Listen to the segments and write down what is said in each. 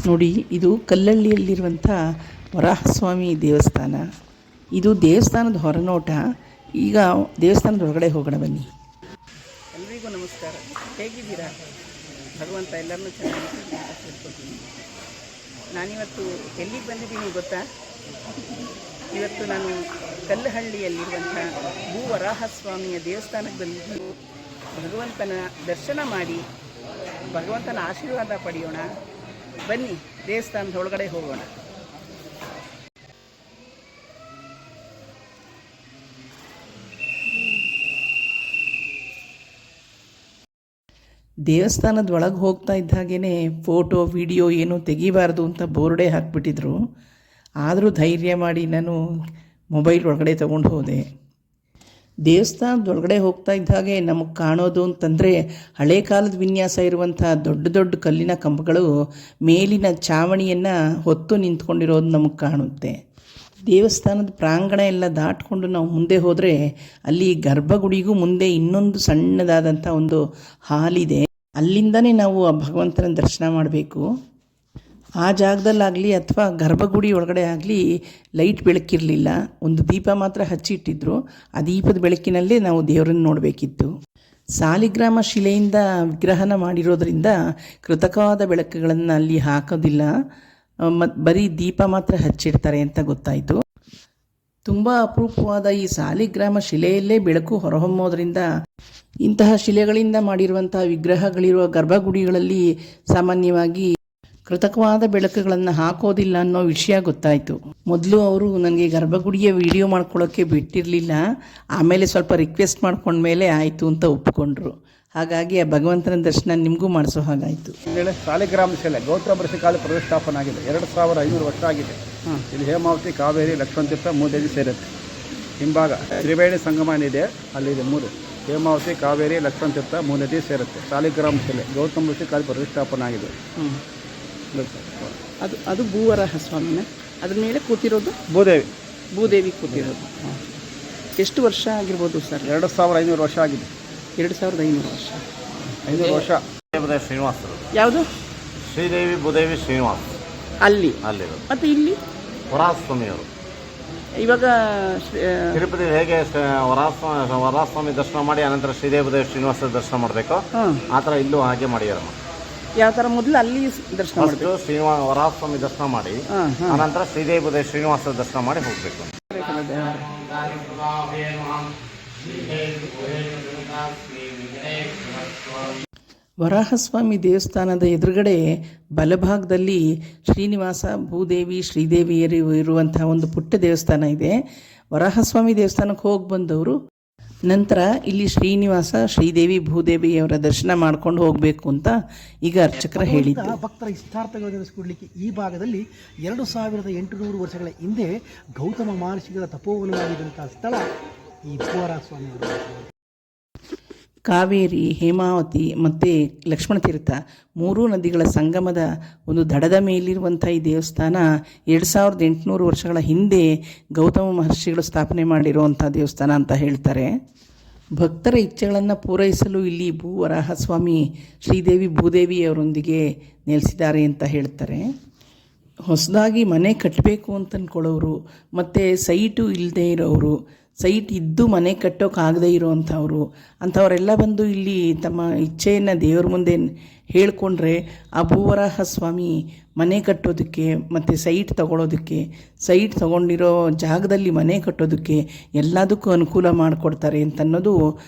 ನೋಡಿ, ಇದು ಕಲ್ಲಳ್ಳಿಯಲ್ಲಿರುವಂಥ ವರಾಹಸ್ವಾಮಿ ದೇವಸ್ಥಾನ. ಇದು ದೇವಸ್ಥಾನದ ಹೊರನೋಟ. ಈಗ ದೇವಸ್ಥಾನದ ಹೊರಗಡೆ ಹೋಗೋಣ ಬನ್ನಿ. ಎಲ್ರಿಗೂ ನಮಸ್ಕಾರ. ಹೇಗಿದ್ದೀರಾ? ಭಗವಂತ ಎಲ್ಲರನ್ನೂ ಚೆನ್ನಾಗಿ ಆಶೀರ್ವದಿಸ್ತೀನಿ. ನಾನಿವತ್ತು ಎಲ್ಲಿಗೆ ಬಂದಿದ್ದೀನಿ ಗೊತ್ತಾ? ಇವತ್ತು ನಾನು ಕಲ್ಲಹಳ್ಳಿಯಲ್ಲಿರುವಂಥ ಭೂವರಾಹಸ್ವಾಮಿಯ ದೇವಸ್ಥಾನಕ್ಕೆ ಬಂದಿದ್ದೀನಿ. ಭಗವಂತನ ದರ್ಶನ ಮಾಡಿ ಭಗವಂತನ ಆಶೀರ್ವಾದ ಪಡೆಯೋಣ. ಬನ್ನಿ, ದೇವಸ್ಥಾನದ ಒಳಗಡೆ ಹೋಗೋಣ. ದೇವಸ್ಥಾನದ ಒಳಗೆ ಹೋಗ್ತಾ ಇದ್ದಾಗೇ ಫೋಟೋ ವಿಡಿಯೋ ಏನೂ ತೆಗಿಬಾರ್ದು ಅಂತ ಬೋರ್ಡೇ ಹಾಕ್ಬಿಟ್ಟಿದ್ರು. ಆದರೂ ಧೈರ್ಯ ಮಾಡಿ ನಾನು ಮೊಬೈಲ್ ಒಳಗಡೆ ತೊಗೊಂಡು ಹೋದೆ. ದೇವಸ್ಥಾನದ ಒಳಗಡೆ ಹೋಗ್ತಾ ಇದ್ದಾಗೆ ನಮಗೆ ಕಾಣೋದು ಅಂತಂದರೆ ಹಳೆ ಕಾಲದ ವಿನ್ಯಾಸ ಇರುವಂಥ ದೊಡ್ಡ ದೊಡ್ಡ ಕಲ್ಲಿನ ಕಂಬಗಳು ಮೇಲಿನ ಚಾವಣಿಯನ್ನು ಹೊತ್ತು ನಿಂತ್ಕೊಂಡಿರೋದು ನಮಗೆ ಕಾಣುತ್ತೆ. ದೇವಸ್ಥಾನದ ಪ್ರಾಂಗಣ ಎಲ್ಲ ದಾಟ್ಕೊಂಡು ನಾವು ಮುಂದೆ ಹೋದರೆ ಅಲ್ಲಿ ಗರ್ಭಗುಡಿಗೂ ಮುಂದೆ ಇನ್ನೊಂದು ಸಣ್ಣದಾದಂಥ ಒಂದು ಹಾಲಿದೆ. ಅಲ್ಲಿಂದನೇ ನಾವು ಆ ಭಗವಂತನ ದರ್ಶನ ಮಾಡಬೇಕು. ಆ ಜಾಗದಲ್ಲಾಗಲಿ ಅಥವಾ ಗರ್ಭಗುಡಿ ಒಳಗಡೆ ಆಗಲಿ ಲೈಟ್ ಬೆಳಕಿರಲಿಲ್ಲ. ಒಂದು ದೀಪ ಮಾತ್ರ ಹಚ್ಚಿಟ್ಟಿದ್ರು. ಆ ದೀಪದ ಬೆಳಕಿನಲ್ಲೇ ನಾವು ದೇವರನ್ನು ನೋಡಬೇಕಿತ್ತು. ಸಾಲಿಗ್ರಾಮ ಶಿಲೆಯಿಂದ ವಿಗ್ರಹನ ಮಾಡಿರೋದ್ರಿಂದ ಕೃತಕವಾದ ಬೆಳಕುಗಳನ್ನು ಅಲ್ಲಿ ಹಾಕೋದಿಲ್ಲ. ಮತ್ತು ಬರೀ ದೀಪ ಮಾತ್ರ ಹಚ್ಚಿಡ್ತಾರೆ ಅಂತ ಗೊತ್ತಾಯಿತು. ತುಂಬ ಅಪರೂಪವಾದ ಈ ಸಾಲಿಗ್ರಾಮ ಶಿಲೆಯಲ್ಲೇ ಬೆಳಕು ಹೊರಹೊಮ್ಮೋದ್ರಿಂದ ಇಂತಹ ಶಿಲೆಗಳಿಂದ ಮಾಡಿರುವಂಥ ವಿಗ್ರಹಗಳಿರುವ ಗರ್ಭಗುಡಿಗಳಲ್ಲಿ ಸಾಮಾನ್ಯವಾಗಿ ಕೃತಕವಾದ ಬೆಳಕುಗಳನ್ನು ಹಾಕೋದಿಲ್ಲ ಅನ್ನೋ ವಿಷಯ ಗೊತ್ತಾಯಿತು. ಮೊದಲು ಅವರು ನನಗೆ ಗರ್ಭಗುಡಿಯ ವಿಡಿಯೋ ಮಾಡ್ಕೊಳ್ಳೋಕ್ಕೆ ಬಿಟ್ಟಿರಲಿಲ್ಲ. ಆಮೇಲೆ ಸ್ವಲ್ಪ ರಿಕ್ವೆಸ್ಟ್ ಮಾಡ್ಕೊಂಡ್ಮೇಲೆ ಆಯಿತು ಅಂತ ಒಪ್ಪಿಕೊಂಡ್ರು. ಹಾಗಾಗಿ ಆ ಭಗವಂತನ ದರ್ಶನ ನಿಮಗೂ ಮಾಡಿಸೋ ಹಾಗಾಯಿತು. ಸಾಲಿಗ್ರಾಮ ಶಿಲೆ ಗೌತಮ ಋಷಿ ಕಾಲ ಪ್ರತಿಷ್ಠಾಪನೆ ಆಗಿದೆ. 2500 ವರ್ಷ ಆಗಿದೆ. ಇಲ್ಲಿ ಹೇಮಾವತಿ, ಕಾವೇರಿ, ಲಕ್ಷ್ಮಣ ತೀರ್ಥ 3 ನದಿ ಸೇರುತ್ತೆ. ಹಿಂಭಾಗ ತ್ರಿವೇಣಿ ಸಂಗಮ ಇದೆ, ಅಲ್ಲಿದೆ 3. ಹೇಮಾವತಿ, ಕಾವೇರಿ, ಲಕ್ಷ್ಮಣ ತೀರ್ಥ 3 ನದಿ ಸೇರುತ್ತೆ. ಸಾಲಿಗ್ರಾಮ ಶಿಲೆ ಗೌತಮ ಋಷಿ ಕಾಲ ಪ್ರತಿಷ್ಠಾಪನೆ ಆಗಿದೆ. ಅದು ಭೂವರಾಹ ಸ್ವಾಮಿನ, ಅದ್ರ ಮೇಲೆ ಕೂತಿರೋದು ಭೂದೇವಿ ಕೂತಿರೋದು. ಎಷ್ಟು ವರ್ಷ ಆಗಿರ್ಬೋದು ಸರ್? 2500 ವರ್ಷ ಆಗಿದೆ. 2500 ವರ್ಷ. 500 ವರ್ಷ. ಶ್ರೀನಿವಾಸ. ಯಾವುದು? ಶ್ರೀದೇವಿ ಭೂದೇವಿ ಶ್ರೀನಿವಾಸ ಅಲ್ಲಿ. ಮತ್ತು ಇಲ್ಲಿ ವರಾಹಸ್ವಾಮಿಯವರು. ಇವಾಗ ತಿರುಪತಿ ಹೇಗೆ ವರಾಹಸ್ವಾಮಿ ದರ್ಶನ ಮಾಡಿ ಅನಂತರ ಶ್ರೀದೇವಿ ಭೂದೇವಿ ಶ್ರೀನಿವಾಸ ದರ್ಶನ ಮಾಡಬೇಕು, ಆ ಥರ ಇಲ್ಲೂ ಹಾಗೆ ಮಾಡಿದಾರೆ. ಯಾವ ಥರ? ಮೊದಲು ಅಲ್ಲಿ ದರ್ಶನ ಮಾಡಬೇಕು, ವರಾಹಸ್ವಾಮಿ ದರ್ಶನ ಮಾಡಿ ಅನಂತರ ಶ್ರೀದೇವಿ ಭೂದೇವಿ ಶ್ರೀನಿವಾಸ ದರ್ಶನ ಮಾಡಿ ಹೋಗಬೇಕು. ವರಾಹಸ್ವಾಮಿ ದೇವಸ್ಥಾನದ ಎದುರುಗಡೆ ಬಲಭಾಗದಲ್ಲಿ ಶ್ರೀನಿವಾಸ, ಭೂದೇವಿ, ಶ್ರೀದೇವಿಯರು ಇರುವಂಥ ಒಂದು ಪುಟ್ಟ ದೇವಸ್ಥಾನ ಇದೆ. ವರಾಹಸ್ವಾಮಿ ದೇವಸ್ಥಾನಕ್ಕೆ ಹೋಗಿ ಬಂದವರು ನಂತರ ಇಲ್ಲಿ ಶ್ರೀನಿವಾಸ, ಶ್ರೀದೇವಿ, ಭೂದೇವಿಯವರ ದರ್ಶನ ಮಾಡ್ಕೊಂಡು ಹೋಗಬೇಕು ಅಂತ ಈಗ ಅರ್ಚಕರ ಹೇಳಿದ್ದು. ಭಕ್ತರ ಇಷ್ಟಾರ್ಥಗಳನ್ನು ನೆನೆಸಿಕೊಡ್ಲಿಕ್ಕೆ ಈ ಭಾಗದಲ್ಲಿ 2800 ವರ್ಷಗಳ ಹಿಂದೆ ಗೌತಮ ಮಹರ್ಷಿಗಳ ತಪೋವನವಾಗಿದ್ದಂಥ ಸ್ಥಳ ಈ ಭೂವರಾಹಸ್ವಾಮಿ. ಕಾವೇರಿ, ಹೇಮಾವತಿ ಮತ್ತು ಲಕ್ಷ್ಮಣ ತೀರ್ಥ 3 ನದಿಗಳ ಸಂಗಮದ ಒಂದು ದಡದ ಮೇಲಿರುವಂಥ ಈ ದೇವಸ್ಥಾನ 2800 ವರ್ಷಗಳ ಹಿಂದೆ ಗೌತಮ ಮಹರ್ಷಿಗಳು ಸ್ಥಾಪನೆ ಮಾಡಿರುವಂಥ ದೇವಸ್ಥಾನ ಅಂತ ಹೇಳ್ತಾರೆ. ಭಕ್ತರ ಇಚ್ಛೆಗಳನ್ನು ಪೂರೈಸಲು ಇಲ್ಲಿ ಭೂವರಾಹಸ್ವಾಮಿ ಶ್ರೀದೇವಿ ಭೂದೇವಿಯವರೊಂದಿಗೆ ನೆಲೆಸಿದ್ದಾರೆ ಅಂತ ಹೇಳ್ತಾರೆ. ಹೊಸದಾಗಿ ಮನೆ ಕಟ್ಟಬೇಕು ಅಂತ ಅಂದ್ಕೊಳ್ಳೋರು ಮತ್ತು ಸೈಟು ಇಲ್ಲದೆ ಇರೋರು, ಸೈಟ್ ಇದ್ದು ಮನೆ ಕಟ್ಟೋಕ್ಕಾಗದೇ ಇರೋವಂಥವ್ರು ಅಂಥವರೆಲ್ಲ ಬಂದು ಇಲ್ಲಿ ತಮ್ಮ ಇಚ್ಛೆಯನ್ನು ದೇವರ ಮುಂದೆ ಹೇಳಿಕೊಂಡ್ರೆ ಆ ಭೂವರಾಹ ಸ್ವಾಮಿ ಮನೆ ಕಟ್ಟೋದಕ್ಕೆ ಮತ್ತು ಸೈಟ್ ತೊಗೊಳೋದಕ್ಕೆ, ಸೈಟ್ ತೊಗೊಂಡಿರೋ ಜಾಗದಲ್ಲಿ ಮನೆ ಕಟ್ಟೋದಕ್ಕೆ ಎಲ್ಲದಕ್ಕೂ ಅನುಕೂಲ ಮಾಡಿಕೊಡ್ತಾರೆ ಅಂತನ್ನೋದು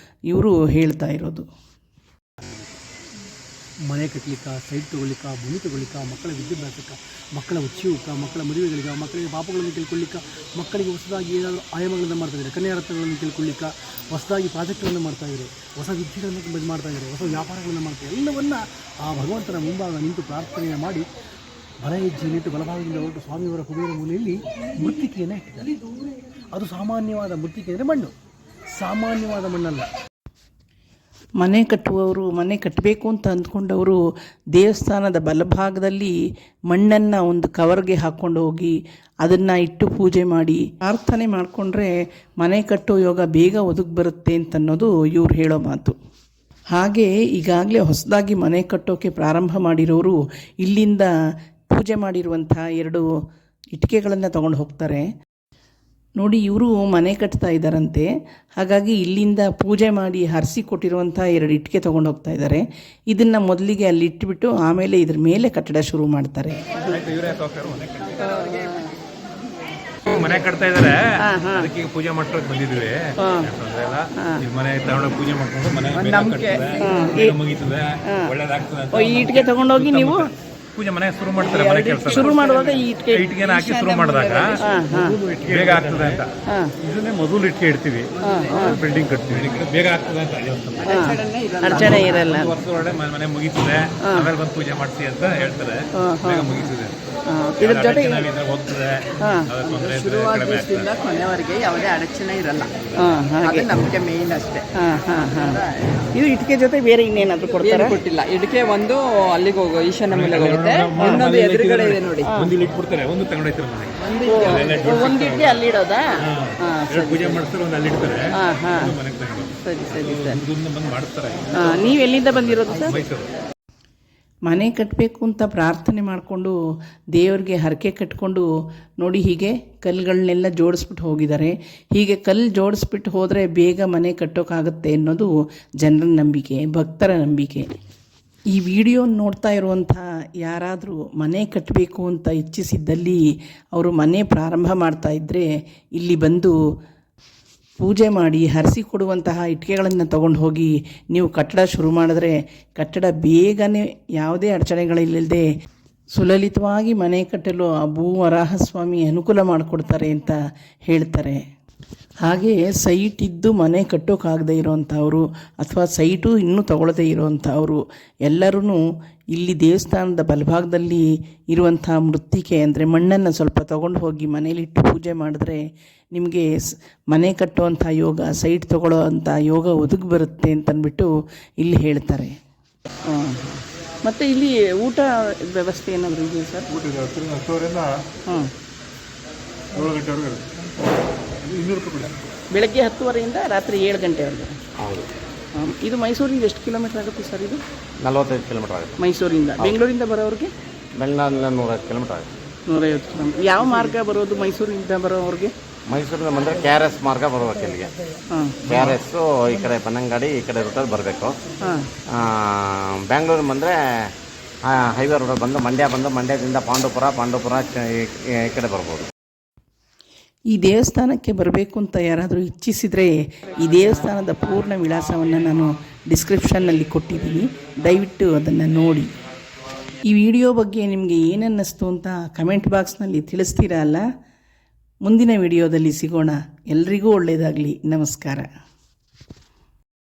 ಇವರು ಹೇಳ್ತಾ ಇರೋದು. ಮನೆ ಕಟ್ಟಲಿಕ್ಕೆ, ಸೈಟ್ ತೊಗೊಳ್ಲಿಕ್ಕೆ, ಭೂಮಿ ತೊಗೊಳ್ಲಿಕ್ಕೆ, ಮಕ್ಕಳ ವಿದ್ಯಾಭ್ಯಾಸಕ್ಕೆ, ಮಕ್ಕಳ ಉಚ್ಛಿವಕ್ಕೆ, ಮಕ್ಕಳ ಮದುವೆಗಳಿಗೆ, ಮಕ್ಕಳಿಗೆ ಪಾಪಗಳನ್ನು ತಿಳ್ಕೊಳ್ಳಿಕ್ಕೆ, ಮಕ್ಕಳಿಗೆ ಹೊಸದಾಗಿ ಏನಾದರೂ ಆಯಾಮಗಳನ್ನು ಮಾಡ್ತಾಯಿದ್ದಾರೆ, ಕನ್ಯಾರತ್ನಗಳನ್ನು ತಿಳ್ಕೊಳ್ಳಿಕ್ಕೆ ಹೊಸದಾಗಿ ಪ್ರಾಜೆಕ್ಟ್ಗಳನ್ನು ಮಾಡ್ತಾಯಿದ್ದಾರೆ, ಹೊಸ ವಿದ್ಯೆಗಳನ್ನು ಮಾಡ್ತಾಯಿದ್ದಾರೆ, ಹೊಸ ವ್ಯಾಪಾರಗಳನ್ನು ಮಾಡ್ತಾರೆ. ಎಲ್ಲವನ್ನು ಆ ಭಗವಂತನ ಮುಂಭಾಗ ನಿಂತು ಪ್ರಾರ್ಥನೆ ಮಾಡಿ ಬಲ ಹೆಜ್ಜೆ ನಿಂತು ಬಲಭಾಗದಿಂದ ಹೊರಟು ಸ್ವಾಮಿಯವರ ಕುಬೇರ ಮೂಲೆಯಲ್ಲಿ ಮೃತ್ತಿಕೆಯನ್ನು ಇಟ್ಟಿದ್ದಾರೆ. ಅದು ಸಾಮಾನ್ಯವಾದ ಮೃತ್ತಿಕೆ ಅಂದರೆ ಮಣ್ಣು, ಸಾಮಾನ್ಯವಾದ ಮಣ್ಣಲ್ಲ. ಮನೆ ಕಟ್ಟುವವರು, ಮನೆ ಕಟ್ಟಬೇಕು ಅಂತ ಅಂದ್ಕೊಂಡವರು ದೇವಸ್ಥಾನದ ಬಲಭಾಗದಲ್ಲಿ ಮಣ್ಣನ್ನು ಒಂದು ಕವರ್ಗೆ ಹಾಕ್ಕೊಂಡು ಹೋಗಿ ಅದನ್ನು ಇಟ್ಟು ಪೂಜೆ ಮಾಡಿ ಪ್ರಾರ್ಥನೆ ಮಾಡಿಕೊಂಡ್ರೆ ಮನೆ ಕಟ್ಟೋ ಯೋಗ ಬೇಗ ಒದಗಿ ಬರುತ್ತೆ ಅಂತನ್ನೋದು ಇವ್ರು ಹೇಳೋ ಮಾತು. ಹಾಗೆ ಈಗಾಗಲೇ ಹೊಸದಾಗಿ ಮನೆ ಕಟ್ಟೋಕ್ಕೆ ಪ್ರಾರಂಭ ಮಾಡಿರೋರು ಇಲ್ಲಿಂದ ಪೂಜೆ ಮಾಡಿರುವಂಥ 2 ಇಟ್ಟಿಗೆಗಳನ್ನು ತೊಗೊಂಡು ಹೋಗ್ತಾರೆ. ನೋಡಿ, ಇವರು ಮನೆ ಕಟ್ತಾ ಇದ್ದಾರಂತೆ. ಹಾಗಾಗಿ ಇಲ್ಲಿಂದ ಪೂಜೆ ಮಾಡಿ ಹರಿಸಿ ಕೊಟ್ಟಿರುವಂಥ 2 ಇಟ್ಟಿಗೆ ತೊಗೊಂಡು ಹೋಗ್ತಾ ಇದ್ದಾರೆ. ಇದನ್ನು ಮೊದಲಿಗೆ ಅಲ್ಲಿ ಇಟ್ಬಿಟ್ಟು ಆಮೇಲೆ ಇದ್ರ ಮೇಲೆ ಕಟ್ಟಡ ಶುರು ಮಾಡ್ತಾರೆ. ಮನೆ ಕಟ್ತಾ ಇದಾರೆ, ಅದಕ್ಕೆ ಈಗ ಪೂಜೆ ಮಾಡ್ಕೊಳಕ್ ಬಂದಿದ್ವಿ. ಮನೆ ತಗೊಂಡೋಗಿ ಪೂಜೆ ಮಾಡ್ಕೊಂಡು ಮನೆ ಮುಗೀತದೆ, ಒಳ್ಳೇದಾಗ್ತದೆ ಅಂತ ಈ ಇಟ್ಟಿಗೆ ತಗೊಂಡೋಗಿ ನೀವು ಪೂಜೆ ಮನೆ ಶುರು ಮಾಡ್ತಾರೆ. ಮನೆ ಕೆಲಸ ಶುರು ಮಾಡುವಾಗ ಈ ಇಟ್ಟಿಗೆನ ಹಾಕಿ ಶುರು ಮಾಡಿದಾಗ ಬೇಗ ಆಗ್ತದೆ ಅಂತ ಇದನ್ನೇ ಮೊದಲು ಇಟ್ಟಿಗೆ ಇಡ್ತೀವಿ, ಬಿಲ್ಡಿಂಗ್ ಕಟ್ತೀವಿ, ಬೇಗ ಆಗ್ತದೆ ಅಂತ. ಅಡಚಣೆ ಇರಲ್ಲ, ವರ್ಷದೊಳಗೆ ಮನೆ ಮುಗೀತದೆ, ಆಮೇಲೆ ಬಂದು ಪೂಜೆ ಮಾಡ್ತೀವಿ ಅಂತ ಹೇಳ್ತಾರೆ. ಬೇಗ ಮುಗೀತದೆ, ಇದ್ರ ಜೊತೆ ಹೋಗ್ತದೆ, ಕೊನೆವರೆಗೆ ಯಾವುದೇ ಅಡಚಣೆ ಇರಲ್ಲ. ಅದು ನಮಗೆ ಮೇನ್ ಅಷ್ಟೇ. ಇದು ಇಟ್ಟಿಗೆ ಜೊತೆ ಬೇರೆ ಇನ್ನೇನಾದ್ರು ಕೊಡ್ತಾರೆ? ಕೊಟ್ಟಿಲ್ಲ. ಇಡಿಕೆ ಒಂದು ಅಲ್ಲಿಗೆ ಹೋಗೋ ಈಶಾನ್ಯ ಮೂಲೆಗೆ ಹೋಗುತ್ತೆ, ಇನ್ನೊಂದು ಎದುರುಗಡೆ ಇದೆ ನೋಡಿ. ಒಂದು ಇಟ್ಬಿಡ್ತಾರೆ, ಒಂದು ತಗೊಂಡೋಗ್ತಾರೆ ಮನೆಗೆ. ಒಂದು ಇಟ್ಟಿಗೆ ಅಲ್ಲಿ ಇಡೋದಾ? ಪೂಜೆ ಮಾಡ್ತಾರೆ, ಒಂದು ಅಲ್ಲಿ ಇಡ್ತಾರೆ, ಮನೆಗೆ ತಗೊಂಡು ಸರಿ ಸರಿ ಸರಿ. ಬಂದು ಮಾಡ್ತಾರೆ. ನೀವು ಎಲ್ಲಿಂದ ಬಂದಿರೋದು ಸರ್? ಮೈಸೂರು. ಮನೆ ಕಟ್ಟಬೇಕು ಅಂತ ಪ್ರಾರ್ಥನೆ ಮಾಡಿಕೊಂಡು ದೇವರಿಗೆ ಹರಕೆ ಕಟ್ಕೊಂಡು ನೋಡಿ, ಹೀಗೆ ಕಲ್ಲುಗಳನ್ನೆಲ್ಲ ಜೋಡಿಸ್ಬಿಟ್ಟು ಹೋಗಿದ್ದಾರೆ. ಹೀಗೆ ಕಲ್ಲು ಜೋಡಿಸ್ಬಿಟ್ಟು ಹೋದರೆ ಬೇಗ ಮನೆ ಕಟ್ಟೋಕ್ಕಾಗತ್ತೆ ಅನ್ನೋದು ಜನರ ನಂಬಿಕೆ, ಭಕ್ತರ ನಂಬಿಕೆ. ಈ ವಿಡಿಯೋ ನೋಡ್ತಾ ಇರುವಂಥ ಯಾರಾದರೂ ಮನೆ ಕಟ್ಟಬೇಕು ಅಂತ ಇಚ್ಛಿಸಿದ್ದಲ್ಲಿ ಅವರು ಮನೆ ಪ್ರಾರಂಭ ಮಾಡ್ತಾ ಇದ್ದರೆ ಇಲ್ಲಿ ಬಂದು ಪೂಜೆ ಮಾಡಿ ಹರಿಸಿ ಕೊಡುವಂತಹ ಇಟ್ಟಿಗೆಗಳನ್ನು ತೊಗೊಂಡು ಹೋಗಿ ನೀವು ಕಟ್ಟಡ ಶುರು ಮಾಡಿದ್ರೆ ಕಟ್ಟಡ ಬೇಗನೆ ಯಾವುದೇ ಅಡಚಣೆಗಳಿಲ್ಲದೆ ಸುಲಲಿತವಾಗಿ ಮನೆ ಕಟ್ಟಲು ಆ ಭೂವರಾಹಸ್ವಾಮಿ ಅನುಕೂಲ ಮಾಡಿಕೊಡ್ತಾರೆ ಅಂತ ಹೇಳ್ತಾರೆ. ಹಾಗೆ ಸೈಟ್ ಇದ್ದು ಮನೆ ಕಟ್ಟೋಕ್ಕಾಗದೇ ಇರೋವಂಥವರು ಅಥವಾ ಸೈಟು ಇನ್ನೂ ತಗೊಳ್ಳದೇ ಇರೋವಂಥವರು ಎಲ್ಲರೂ ಇಲ್ಲಿ ದೇವಸ್ಥಾನದ ಬಲಭಾಗದಲ್ಲಿ ಇರುವಂಥ ಮೃತ್ತಿಕೆ ಅಂದರೆ ಮಣ್ಣನ್ನು ಸ್ವಲ್ಪ ತೊಗೊಂಡು ಹೋಗಿ ಮನೇಲಿಟ್ಟು ಪೂಜೆ ಮಾಡಿದ್ರೆ ನಿಮಗೆ ಮನೆ ಕಟ್ಟುವಂಥ ಯೋಗ, ಸೈಟ್ ತೊಗೊಳ್ಳೋ ಅಂಥ ಯೋಗ ಒದಗಿ ಬರುತ್ತೆ ಅಂತಂದ್ಬಿಟ್ಟು ಇಲ್ಲಿ ಹೇಳ್ತಾರೆ. ಮತ್ತು ಇಲ್ಲಿ ಊಟ ವ್ಯವಸ್ಥೆ ಏನಾದರೂ ಇದೆಯಾ ಸರ್? ಹಾಂ, ಬೆಳಗ್ಗೆ 10 ರಾತ್ರಿ 7 ಗಂಟೆವರೆಗೆ. ಇದು ಮೈಸೂರಿಂದ ಎಷ್ಟು ಕಿಲೋಮೀಟರ್ ಆಗುತ್ತೆ ಸರ್? ಇದು 45 ಕಿಲೋಮೀಟರ್ ಆಗುತ್ತೆ ಮೈಸೂರಿಂದ. ಬೆಂಗಳೂರಿಂದ ಬರೋರಿಗೆ ಬೆಂಗಳೂರಿನ 150 ಕಿಲೋಮೀಟರ್ ಆಗುತ್ತೆ. 150 ಕಿಲೋಮೀಟರ್. ಯಾವ ಮಾರ್ಗ ಬರೋದು ಮೈಸೂರಿಂದ ಬರೋವ್ರಿಗೆ? ಮೈಸೂರಿಂದ ಬಂದರೆ KRS ಮಾರ್ಗ ಬರ್ಬೇಕು ಇಲ್ಲಿಗೆ. KRS ಈ ಕಡೆ ಬನ್ನಂಗಾಡಿ ಈ ಕಡೆ ರೂಟಲ್ಲಿ ಬರಬೇಕು. ಬ್ಯಾಂಗ್ಳೂರಿಗೆ ಬಂದರೆ ಹೈವೇ ರೋಡಲ್ಲಿ ಬಂದು ಮಂಡ್ಯದಿಂದ ಪಾಂಡವಪುರ ಈ ಕಡೆ ಬರ್ಬೋದು. ಈ ದೇವಸ್ಥಾನಕ್ಕೆ ಬರಬೇಕು ಅಂತ ಯಾರಾದರೂ ಇಚ್ಛಿಸಿದರೆ ಈ ದೇವಸ್ಥಾನದ ಪೂರ್ಣ ವಿಳಾಸವನ್ನು ನಾನು ಡಿಸ್ಕ್ರಿಪ್ಷನ್ನಲ್ಲಿ ಕೊಟ್ಟಿದ್ದೀನಿ, ದಯವಿಟ್ಟು ಅದನ್ನು ನೋಡಿ. ಈ ವಿಡಿಯೋ ಬಗ್ಗೆ ನಿಮಗೆ ಏನನ್ನಿಸ್ತು ಅಂತ ಕಮೆಂಟ್ ಬಾಕ್ಸ್ನಲ್ಲಿ ತಿಳಿಸ್ತೀರಾ ಅಲ್ಲ? ಮುಂದಿನ ವಿಡಿಯೋದಲ್ಲಿ ಸಿಗೋಣ. ಎಲ್ರಿಗೂ ಒಳ್ಳೆಯದಾಗಲಿ. ನಮಸ್ಕಾರ.